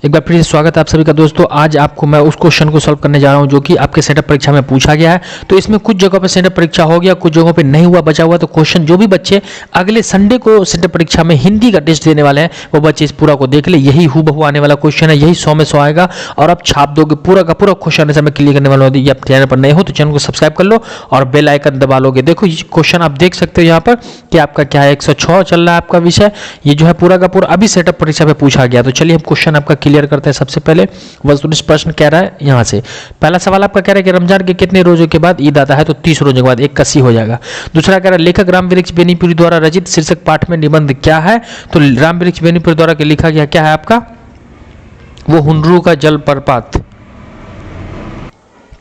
एक बार फिर स्वागत है आप सभी का दोस्तों। आज आपको मैं उस क्वेश्चन को सॉल्व करने जा रहा हूं जो कि आपके सेटअप परीक्षा में पूछा गया है। तो इसमें कुछ जगहों पे सेटअप परीक्षा हो गया, कुछ जगहों पे नहीं हुआ, बचा हुआ। तो क्वेश्चन जो भी बच्चे अगले संडे को सेटअप परीक्षा में हिंदी का टेस्ट देने वाले हैं वो बच्चे इस पूरा को देख ले। यही हूबहू आने वाला क्वेश्चन है, यही 100 में 100 आएगा और आप छाप दोगे। पूरा का पूरा क्वेश्चन ऐसा मैं क्लियर करने वाला हूँ। आप चैनल पर नए हो तो चैनल को सब्सक्राइब कर लो और बेल आइकन दबा लोगे। देखो ये क्वेश्चन आप देख सकते हो यहाँ पर कि आपका क्या है, 106 चल रहा है आपका विषय। ये जो है पूरा का पूरा अभी सेटअप परीक्षा में पूछा गया। तो चलिए हम क्वेश्चन आपका क्लियर करते हैं। सबसे पहले वस्तुनिष्ठ प्रश्न कह रहा है यहाँ से। पहला सवाल आपका कह रहा है कि रमजान के कितने रोजों के बाद ईद आता है? तो 30 रोजों के बाद, 81 हो जाएगा। दूसरा कह रहा है लेखक रामवृक्ष बेनीपुरी द्वारा रचित शीर्षक पाठ में निबंध क्या है? तो रामवृक्ष बेनीपुरी द्वारा के लिखा गया क्या है आपका? वो हुनरू का जलप्रपात।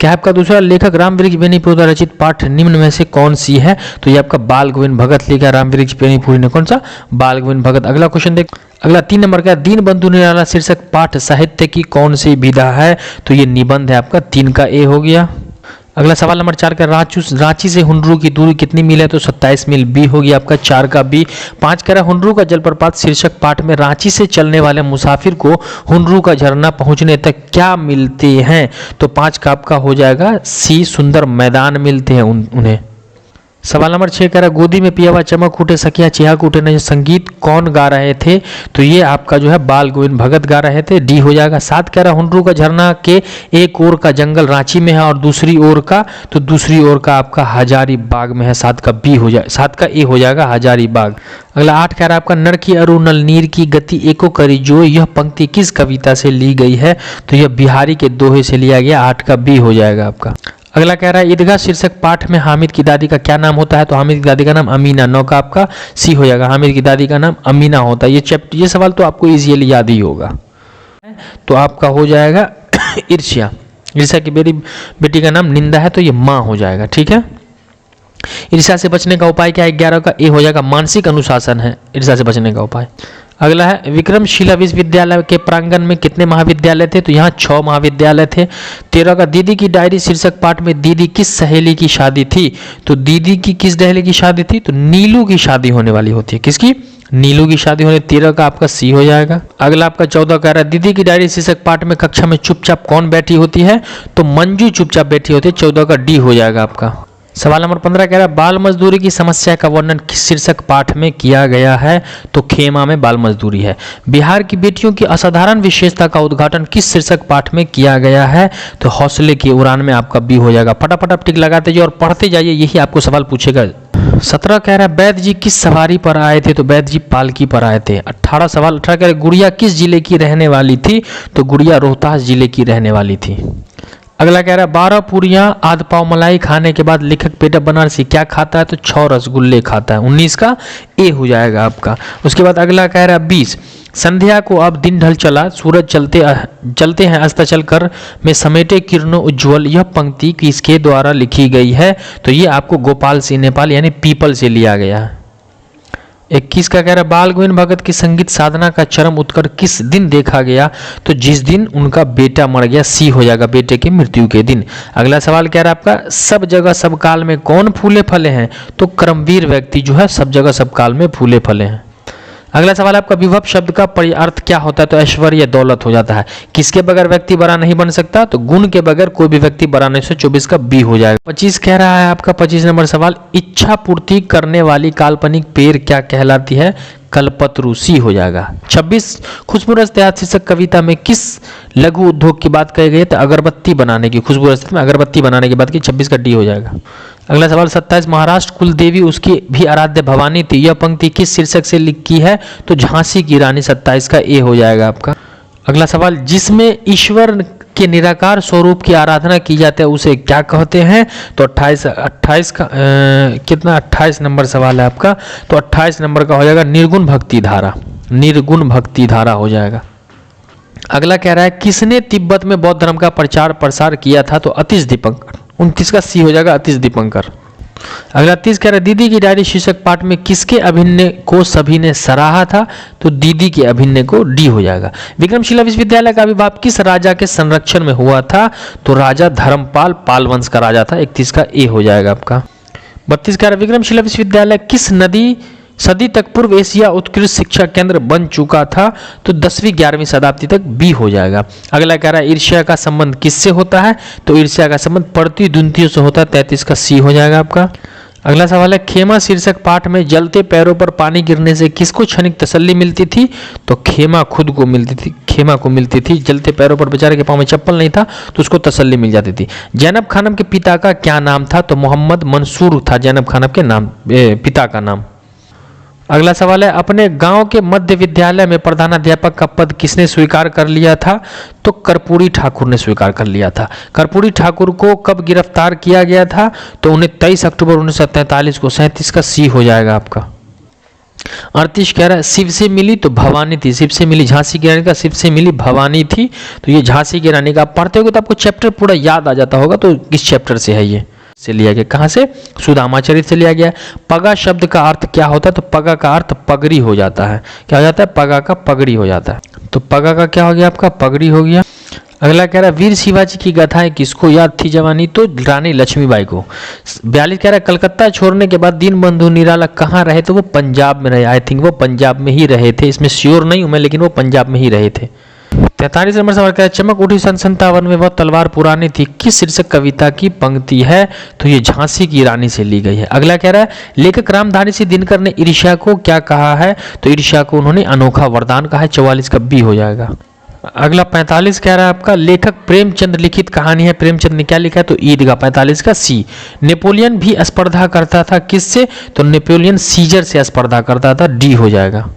क्या आपका दूसरा लेखक रामवृक्ष बेनीपुरी द्वारा रचित पाठ निम्न में से कौन सी है? तो ये आपका बाल गोविंद भगत लिखा रामवृक्ष बेनीपुरी ने। कौन सा? बाल गोविंद भगत। अगला क्वेश्चन देख, अगला 3 नंबर का दीनबंधु निराला शीर्षक पाठ साहित्य की कौन सी विधा है? तो ये निबंध है आपका, 3 का ए हो गया। अगला सवाल नंबर 4 का रांची से हुनरू की दूरी कितनी मील है? तो 27 मील, बी हो गया आपका, 4 का बी। 5 कह रहा है हुनरू का जलप्रपात शीर्षक पाठ में रांची से चलने वाले मुसाफिर को हुनरू का झरना पहुंचने तक क्या मिलते हैं? तो 5 का आपका हो जाएगा सी, सुंदर मैदान मिलते हैं उन्हें। सवाल नंबर 6 कह रहा है गोदी में पिया हुआ चमक उठे सखिया चिहाक उठे न संगीत कौन गा रहे थे? तो ये आपका जो है बाल गोविंद भगत गा रहे थे, डी हो जाएगा। 7 कह रहा है हुनरू का झरना के एक ओर का जंगल रांची में है और दूसरी ओर का, तो दूसरी ओर का आपका हजारी बाग में है। 7 का बी हो जाए, 7 का ए हो जाएगा हजारी बाग। अगला 8 कह रहा है आपका नर की अरु नल नीर की गति एको करी जो, यह पंक्ति किस कविता से ली गई है? तो यह बिहारी के दोहे से लिया गया। 8 का बी हो जाएगा आपका। अगला कह रहा है ईदगाह शीर्षक पाठ में हामिद की दादी का क्या नाम होता है? तो हामिद की दादी का नाम अमीना। 9 का आपका सी हो जाएगा, हामिद की दादी का नाम अमीना होता है। ये सवाल तो आपको इजीली याद ही होगा। तो आपका हो जाएगा ईर्ष्या। ईर्ष्या की बेटी का नाम निंदा है, तो ये माँ हो जाएगा। ठीक है। ईर्ष्या से बचने का उपाय क्या है? 11 का ए हो जाएगा, मानसिक अनुशासन है ईर्ष्या से बचने का उपाय। अगला है विक्रमशिला विश्वविद्यालय के प्रांगण में कितने महाविद्यालय थे? तो यहाँ 6 महाविद्यालय थे। 13 का दीदी की डायरी शीर्षक पाठ में दीदी किस सहेली की शादी थी? तो दीदी की किस सहेली की शादी थी? तो नीलू की शादी होने वाली होती है। किसकी? नीलू की शादी होने। 13 का आपका सी हो जाएगा। अगला आपका 14 कह रहा है दीदी की डायरी शीर्षक पाठ में कक्षा में चुपचाप कौन बैठी होती है? तो मंजू चुपचाप बैठी होती है। 14 का डी हो जाएगा आपका। सवाल नंबर 15 कह रहा है बाल मजदूरी की समस्या का वर्णन किस शीर्षक पाठ में किया गया है? तो खेमा में बाल मजदूरी है। बिहार की बेटियों की असाधारण विशेषता का उद्घाटन किस शीर्षक पाठ में किया गया है? तो हौसले की उड़ान में आपका बी हो जाएगा। फटाफट आप टिक लगाते जाइए और पढ़ते जाइए, यही आपको सवाल पूछेगा। 17 कह रहा है वैद्य जी किस सवारी पर आए थे? तो वैद्य जी पालकी पर आए थे। 18 सवाल 18 कह रहे गुड़िया किस जिले की रहने वाली थी? तो गुड़िया रोहतास जिले की रहने वाली थी। अगला कह रहा है 12 पूरियां आध पाव मलाई खाने के बाद लेखक पेट बनारसी क्या खाता है? तो 6 रसगुल्ले खाता है। 19 का ए हो जाएगा आपका। उसके बाद अगला कह रहा है 20 संध्या को अब दिन ढल चला सूरज चलते हैं अस्ताचल कर में समेटे किरणों उज्ज्वल, यह पंक्ति किसके द्वारा लिखी गई है? तो ये आपको गोपाल सिंह नेपाल यानी पीपल से लिया गया है। 21 का कह रहा है बाल गोविंद भगत की संगीत साधना का चरम उत्कर्ष किस दिन देखा गया? तो जिस दिन उनका बेटा मर गया, सी हो जाएगा, बेटे की मृत्यु के दिन। अगला सवाल कह रहा है आपका सब जगह सब काल में कौन फूले फले हैं? तो कर्मवीर व्यक्ति जो है सब जगह सब काल में फूले फले हैं। अगला सवाल आपका विभव शब्द का अर्थ क्या होता है? तो ऐश्वर्य दौलत हो जाता है। किसके बगैर व्यक्ति बड़ा नहीं बन सकता? तो गुण के बगैर कोई भी व्यक्ति बड़ा नहीं। 24 का बी हो जाएगा। 25 कह रहा है आपका 25 नंबर सवाल इच्छा पूर्ति करने वाली काल्पनिक पेड़ क्या कहलाती है? कल्पतरु, सी हो जाएगा। 26 खुशबू रस त्याग शीर्षक कविता में किस लघु उद्योग की बात कही गई है? तो अगरबत्ती बनाने की, खुशबू रस में अगरबत्ती बनाने की बात की। 26 का डी हो जाएगा। अगला सवाल 27 महाराष्ट्र कुल देवी उसकी भी आराध्य भवानी थी, यह पंक्ति किस शीर्षक से लिखी है? तो झांसी की रानी। 27 का ए हो जाएगा आपका। अगला सवाल जिसमें ईश्वर के निराकार स्वरूप की आराधना की जाती है उसे क्या कहते हैं? तो 28 का कितना 28 नंबर सवाल है आपका। तो 28 नंबर का हो जाएगा निर्गुण भक्ति धारा। निर्गुण भक्ति धारा हो जाएगा। अगला कह रहा है किसने तिब्बत में बौद्ध धर्म का प्रचार प्रसार किया था? तो अतिश दीपंकर। 29 का सी हो जाएगा, अतिश दीपंकर। अगला 30 कह रहा है दीदी की डायरी शीर्षक पाठ में किसके अभिनय को सभी ने सराहा था? तो दीदी के अभिनय को डी हो जाएगा। विक्रमशिला विश्वविद्यालय का आविर्भाव किस राजा के संरक्षण में हुआ था? तो राजा धर्मपाल पाल वंश का राजा था। 31 का ए हो जाएगा आपका। 32 कह रहा है विक्रमशिला विश्वविद्यालय किस नदी सदी तक पूर्व एशिया उत्कृष्ट शिक्षा केंद्र बन चुका था, तो 10वीं 11वीं शताब्दी तक बी हो जाएगा। अगला कह रहा है ईर्ष्या का संबंध किससे होता है, तो ईर्ष्या का संबंध प्रतिद्वंदियों से होता है, 33 का सी हो जाएगा आपका। अगला सवाल है खेमा शीर्षक पाठ में जलते पैरों पर पानी गिरने से किसको क्षणिक तसल्ली मिलती थी, तो खेमा खुद को मिलती थी, खेमा को मिलती थी। जलते पैरों पर बेचारे के पाँव में चप्पल नहीं था तो उसको तसल्ली मिल जाती थी। जैनब खानम के पिता का क्या नाम था, तो मोहम्मद मंसूर था जैनब खानम के नाम पिता का नाम। अगला सवाल है अपने गांव के मध्य विद्यालय में प्रधानाध्यापक का पद किसने स्वीकार कर लिया था, तो कर्पूरी ठाकुर ने स्वीकार कर लिया था। कर्पूरी ठाकुर को कब गिरफ्तार किया गया था, तो उन्हें 23 अक्टूबर 1943 को। 37 का सी हो जाएगा आपका। 38 कह रहा है शिव से मिली तो भवानी थी, शिव से मिली झांसी की रानी का शिव से मिली भवानी थी, तो ये झांसी की रानी का आप पढ़ते हो तो आपको चैप्टर पूरा याद आ जाता होगा, तो किस चैप्टर से है ये से लिया गया, कहाँ से, सुदामा चरित्र से लिया गया। पगा शब्द का अर्थ क्या होता है, तो पगा का अर्थ पगड़ी हो जाता है। क्या हो जाता है, पगा का पगड़ी हो जाता है, तो पगा का क्या हो गया आपका, पगड़ी हो गया। अगला कह रहा है वीर शिवाजी की गाथाएं किसको याद थी जवानी, तो रानी लक्ष्मीबाई को। 42 कह रहा है कलकत्ता छोड़ने के बाद दीनबंधु निराला कहाँ रहे, तो वो पंजाब में रहे। आई थिंक वो पंजाब में ही रहे थे, इसमें श्योर नहीं हूं मैं, लेकिन वो पंजाब में ही रहे थे। 43 नंबर सवाल है चमक उठी सन 57 में वह तलवार पुरानी थी किस शीर्षक कविता की पंक्ति है, तो ये झांसी की रानी से ली गई है। अगला कह रहा है लेखक रामधारी सिंह दिनकर ने ईर्ष्या को क्या कहा है, तो ईर्ष्या को उन्होंने अनोखा वरदान कहा है। 44 का बी हो जाएगा। अगला 45 कह रहा है आपका लेखक प्रेमचंद लिखित कहानी है, प्रेमचंद ने क्या लिखा है, तो ईदगाह। 45 का सी। नेपोलियन भी स्पर्धा करता था किससे, तो नेपोलियन सीजर से स्पर्धा करता था। डी हो जाएगा।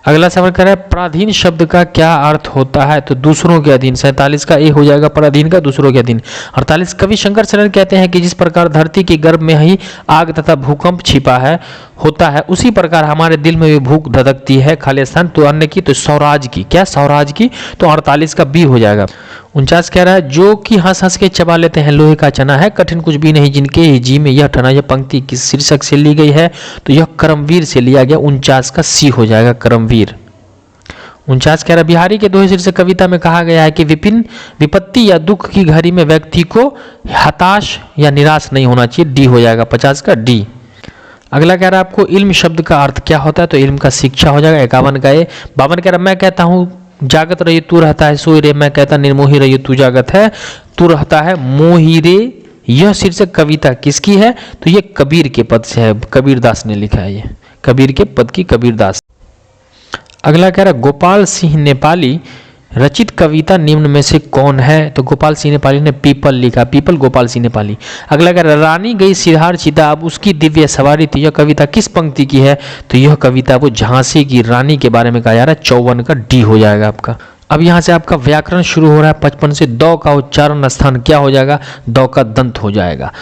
अगला सवाल कर रहा है पराधीन शब्द का क्या अर्थ होता है, तो दूसरों के अधीन। 47 का ए हो जाएगा पराधीन का, दूसरों के अधीन। 48 कवि शंकर शरण कहते हैं कि जिस प्रकार धरती के गर्भ में ही आग तथा भूकंप छिपा है होता है, उसी प्रकार हमारे दिल में भी भूख धधकती है खाली स्थान तो अन्य की, तो स्वराज की। क्या स्वराज की, तो 48 का बी हो जाएगा। 49 कह रहा है जो कि हंस हंस के चबा लेते हैं लोहे का चना है, कठिन कुछ भी नहीं जिनके ही जी में यह ठना। यह पंक्ति किस शीर्षक से ली गई है, तो यह कर्मवीर से लिया गया। 49 का सी हो जाएगा कर्मवीर। 49 कह रहा बिहारी के दोहे शीर्षक कविता में कहा गया है कि विपत्ति या दुख की घड़ी में व्यक्ति को हताश या निराश नहीं होना चाहिए। डी हो जाएगा 50 का डी। अगला कह रहा है आपको इल्म शब्द का अर्थ क्या होता है, तो इल्म का शिक्षा हो जाएगा। 51 का ए। 52 कह रहा मैं कहता हूँ जागत रही तू रहता है सोई रे, मैं कहता निर्मोही रही तू जागत है तू रहता है मोही रे। यह शीर्षक कविता किसकी है, तो ये कबीर के पद से है, कबीरदास ने लिखा है, ये कबीर के पद की कबीरदास। अगला कह रहा गोपाल सिंह नेपाली रचित कविता निम्न में से कौन है, तो गोपाल सिंह नेपाली ने पीपल लिखा, पीपल गोपाल सिंह नेपाली। अगला कह रहा रानी गई सिरहार चिता अब उसकी दिव्य सवारी थी, यह कविता किस पंक्ति की है, तो यह कविता वो झांसी की रानी के बारे में कहा जा रहा है। 54 का डी हो जाएगा आपका। अब यहाँ से आपका व्याकरण शुरू हो रहा है 55 से। दौ का उच्चारण स्थान क्या हो जाएगा, दौ का दंत हो जाएगा।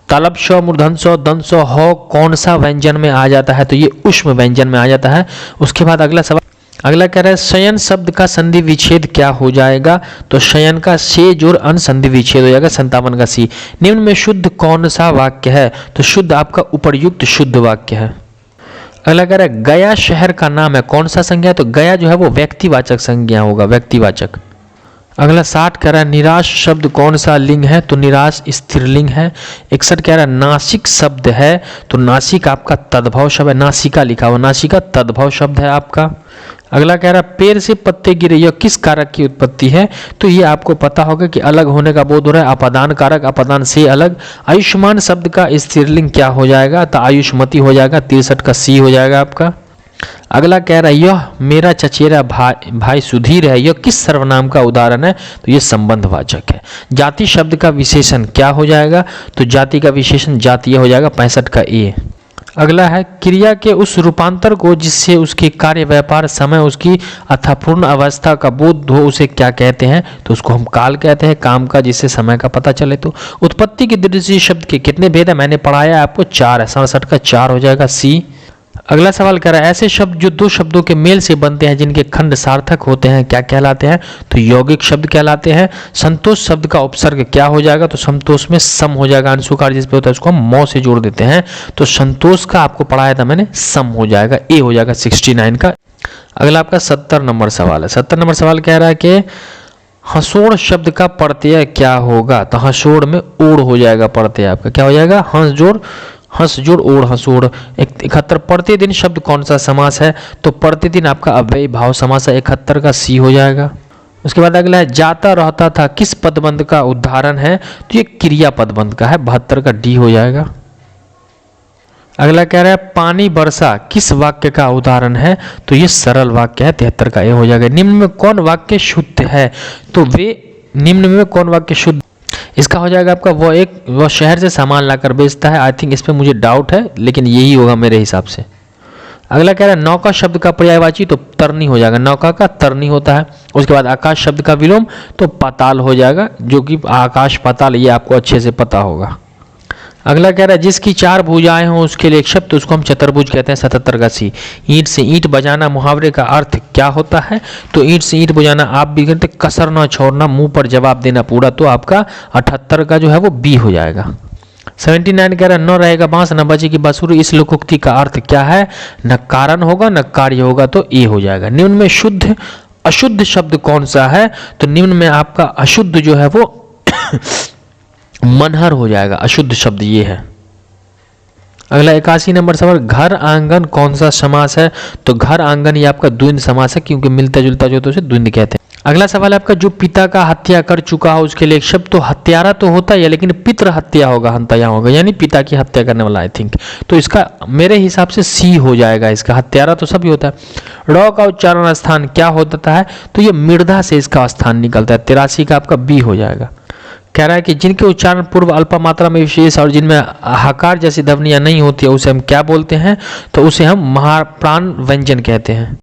तलब श मूर्धन स दंत स हो कौन सा व्यंजन में आ जाता है, तो ये उष्म व्यंजन में आ जाता है। उसके बाद अगला सवाल, अगला कह रहा है शयन शब्द का संधि विच्छेद क्या हो जाएगा, तो शयन का से जोड़ अन संधि विच्छेद हो जाएगा। 57 का सी। निम्न में शुद्ध कौन सा वाक्य है, तो शुद्ध आपका उपर्युक्त शुद्ध वाक्य है। अगला कह रहा है गया शहर का नाम है कौन सा संज्ञा, तो गया जो है वो व्यक्तिवाचक संज्ञा होगा, व्यक्तिवाचक। अगला 60 कह रहा है निराश शब्द कौन सा लिंग है, तो निराश स्त्रीलिंग है। 61 कह रहा है नासिक शब्द है, तो नासिक आपका तद्भव शब्द है, नासिका लिखा हुआ, नासिका तद्भव शब्द है आपका। अगला कह रहा है पेड़ से पत्ते गिरे यह किस कारक की उत्पत्ति है, तो ये आपको पता होगा कि अलग होने का बोध हो रहा है, अपादान कारक, अपादान से अलग। आयुष्मान शब्द का स्त्रीलिंग क्या हो जाएगा, तो आयुष्मती हो जाएगा। 63 का सी हो जाएगा आपका। अगला कह रहा है यह मेरा चचेरा भाई सुधीर है, यह किस सर्वनाम का उदाहरण है, तो यह संबंधवाचक है। जाति शब्द का विशेषण क्या हो जाएगा, तो जाति का विशेषण जातीय हो जाएगा। 65 का ए। अगला है क्रिया के उस रूपांतर को जिससे उसके कार्य व्यापार समय उसकी अर्थपूर्ण अवस्था का बोध हो उसे क्या कहते हैं, तो उसको हम काल कहते हैं, काम का जिससे समय का पता चले। तो उत्पत्ति की दृष्टि शब्द के कितने भेद है, मैंने पढ़ाया आपको 4 है। 67 का 4 हो जाएगा सी। अगला सवाल कर रहा है ऐसे शब्द जो दो शब्दों के मेल से बनते हैं जिनके खंड सार्थक होते हैं क्या कहलाते हैं, तो यौगिक शब्द कहलाते हैं। संतोष शब्द का उपसर्ग क्या हो जाएगा, तो संतोष में सम हो जाएगा, अंशुकार जिस पे होता है उसको हम मौ से जोड़ देते हैं, तो संतोष का आपको पढ़ाया था मैंने, सम हो जाएगा, ए हो जाएगा 69 का। अगला आपका 70 नंबर सवाल है। 70 नंबर सवाल कह रहा है कि हंसोड़ शब्द का प्रत्यय क्या होगा, तो हंसोड़ में ओड़ हो जाएगा प्रत्यय आपका, क्या हो जाएगा, हंस जोड़ हंस जोड़ ओढ़ हंसोड़। 71 पढ़ते दिन शब्द कौन सा समास है, तो पढ़ते दिन आपका अव्ययी भाव समास है, 71 का सी हो जाएगा। उसके बाद अगला है जाता रहता था किस पदबंध का उदाहरण है, तो ये क्रिया पदबंध का है, 72 का डी हो जाएगा। अगला कह रहा है पानी बरसा किस वाक्य का उदाहरण है, तो ये सरल वाक्य है, 73 का ए हो जाएगा। निम्न में कौन वाक्य शुद्ध है, तो वे निम्न में कौन वाक्य शुद्ध, इसका हो जाएगा आपका वो शहर से सामान लाकर बेचता है। आई थिंक इस पे मुझे डाउट है, लेकिन यही होगा मेरे हिसाब से। अगला कह रहा है नौका शब्द का पर्यायवाची, तो तरनी हो जाएगा, नौका का तरनी होता है। उसके बाद आकाश शब्द का विलोम तो पाताल हो जाएगा, जो कि आकाश पाताल ये आपको अच्छे से पता होगा। अगला कह रहा है जिसकी 4 भुजाएं हों उसके लिए एक शब्द, तो उसको हम चतुर्भुज कहते हैं, 77 का सी। ईंट से ईंट बजाना मुहावरे का अर्थ क्या होता है, तो ईंट से ईंट बजाना आप भी कहते कसर न छोड़ना, मुंह पर जवाब देना पूरा, तो आपका 78 का जो है वो बी हो जाएगा। 79 कह रहा है न रहेगा बांस न बजेगी बांसुरी, इस लोकोक्ति का अर्थ क्या है, न कारण होगा न कार्य होगा, तो ए हो जाएगा। निम्न में शुद्ध अशुद्ध शब्द कौन सा है, तो निम्न में आपका अशुद्ध जो है वो मनहर हो जाएगा, अशुद्ध शब्द ये है। अगला 81 नंबर सवाल घर आंगन कौन सा समास है, तो घर आंगन ये आपका द्वंद्व समास है, क्योंकि मिलता जुलता जो तो उसे द्वंद्व कहते हैं। अगला सवाल है आपका जो पिता का हत्या कर चुका हो उसके लिए एक शब्द, तो हत्यारा तो होता है लेकिन पितृ हत्या होगा, हंतया होगा, यानी पिता की हत्या करने वाला आई थिंक, तो इसका मेरे हिसाब से सी हो जाएगा। इसका हत्यारा तो सभी होता है। ड़ का उच्चारण स्थान क्या होता है, तो ये मृदा से इसका स्थान निकलता है, 83 का आपका बी हो जाएगा। कह रहा है कि जिनके उच्चारण पूर्व अल्पा मात्रा में विशेष और जिनमें हकार जैसी ध्वनियां नहीं होती है उसे हम क्या बोलते हैं, तो उसे हम महाप्राण व्यंजन कहते हैं,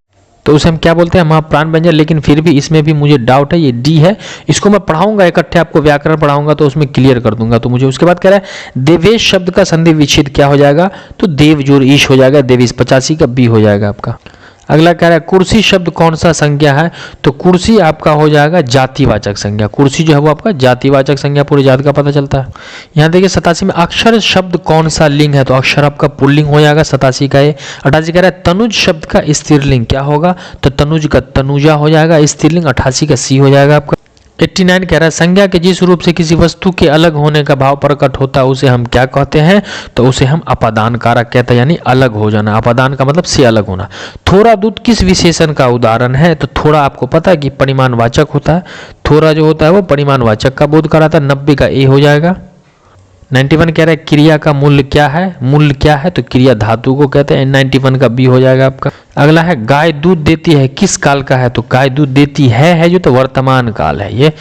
तो उसे हम क्या बोलते हैं, महाप्राण व्यंजन। लेकिन फिर भी इसमें भी मुझे डाउट है, ये डी है, इसको मैं पढ़ाऊंगा इकट्ठे, आपको व्याकरण पढ़ाऊंगा तो उसमें क्लियर कर दूंगा, तो मुझे उसके बाद कह रहा है देवेश शब्द का संधि विच्छेद क्या हो जाएगा, तो देव जोर ईश हो जाएगा, देवीश, 85 का बी हो जाएगा आपका। अगला कह रहा है कुर्सी शब्द कौन सा संज्ञा है, तो कुर्सी आपका हो जाएगा जातिवाचक संज्ञा, कुर्सी जो है वो आपका जातिवाचक संज्ञा, पूरी जात का पता चलता है। यहाँ देखिए 87 में अक्षर शब्द कौन सा लिंग है, तो अक्षर आपका पुल्लिंग हो जाएगा, 87 का ये। 88 कह रहा है तनुज शब्द का स्त्रीलिंग क्या होगा, तो तनुज का तनुजा हो जाएगा स्त्रीलिंग, 88 का सी हो जाएगा आपका। 89 कह रहा है संज्ञा के जिस रूप से किसी वस्तु के अलग होने का भाव प्रकट होता है उसे हम क्या कहते हैं, तो उसे हम अपादान कारक कहते हैं, यानी अलग हो जाना, अपादान का मतलब से अलग होना। थोड़ा दूध किस विशेषण का उदाहरण है, तो थोड़ा आपको पता है कि परिमाणवाचक होता है, थोड़ा जो होता है वो परिमाणवाचक का बोध कराता है, 90 का ए हो जाएगा। 91 कह रहा है क्रिया का मूल्य क्या है, मूल्य क्या है, तो क्रिया धातु को कहते हैं, 91 का बी हो जाएगा आपका। अगला है गाय दूध देती है किस काल का है, तो गाय दूध देती है जो तो वर्तमान काल है ये,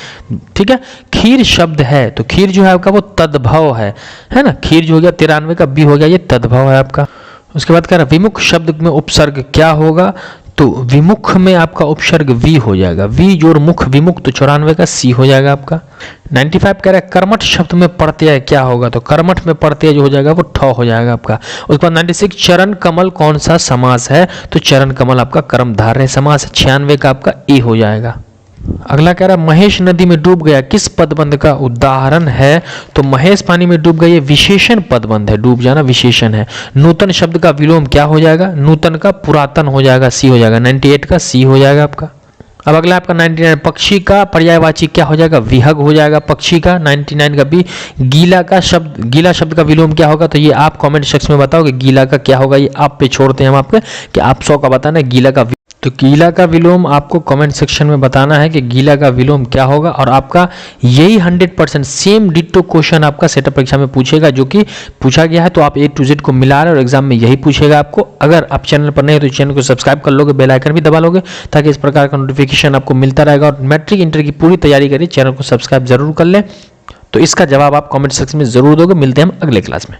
ठीक है। खीर शब्द है, तो खीर जो है आपका वो तद्भव है ना, खीर जो हो गया 93 का बी हो गया, ये तद्भव है आपका। उसके बाद कह रहा है विमुख शब्द में उपसर्ग क्या होगा, तो विमुख में आपका उपसर्ग वी हो जाएगा, वी जोड़ मुख विमुख, तो 94 का सी हो जाएगा आपका। 95 कह रहा है कर्मठ शब्द में प्रत्यय क्या होगा, तो कर्मठ में प्रत्यय जो हो जाएगा वो ठ हो जाएगा आपका। उसके बाद 96 चरण कमल कौन सा समास है, तो चरण कमल आपका कर्मधारय समास है, 96 का आपका ए हो जाएगा। अगला कह रहा है महेश नदी में डूब गया किस पदबंध का उदाहरण है, तो महेश पानी में डूब गया ये विशेषण पदबंध है, डूब जाना विशेषण है। नूतन शब्द का विलोम क्या हो जाएगा, नूतन का पुरातन हो जाएगा, सी हो जाएगा, 98 का सी हो जाएगा आपका। अब अगला आपका 99 पक्षी का पर्यायवाची क्या हो जाएगा, विहग हो जाएगा पक्षी का, 99 का बी। गीला शब्द का विलोम क्या होगा, तो ये आप कमेंट सेक्शन में बताओगे गीला का क्या होगा, ये आप पे छोड़ते हैं हम आपके कि आप 100 का बताना है गीला का, तो गीला का विलोम आपको कमेंट सेक्शन में बताना है कि गीला का विलोम क्या होगा। और आपका यही 100% सेम डिट्टो क्वेश्चन आपका सेटअप परीक्षा में पूछेगा, जो कि पूछा गया है, तो आप A to Z को मिला रहे और एग्जाम में यही पूछेगा आपको। अगर आप चैनल पर नहीं तो चैनल को सब्सक्राइब कर लोगे, बेल आइकन भी दबा लोगे, ताकि इस प्रकार का नोटिफिकेशन आपको मिलता रहेगा। और मैट्रिक इंटर की पूरी तैयारी करिए, चैनल को सब्सक्राइब जरूर कर लें। तो इसका जवाब आप कमेंट सेक्शन में जरूर दोगे। मिलते हैं हम अगले क्लास में।